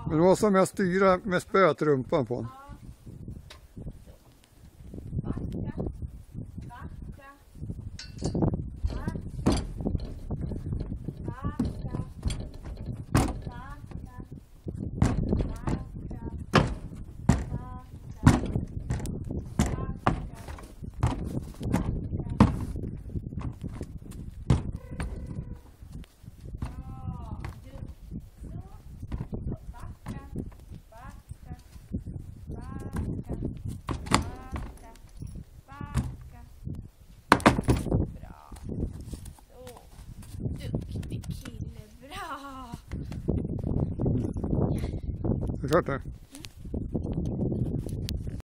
Men du måste med styra med spöet rumpan på honom. Det är klart det.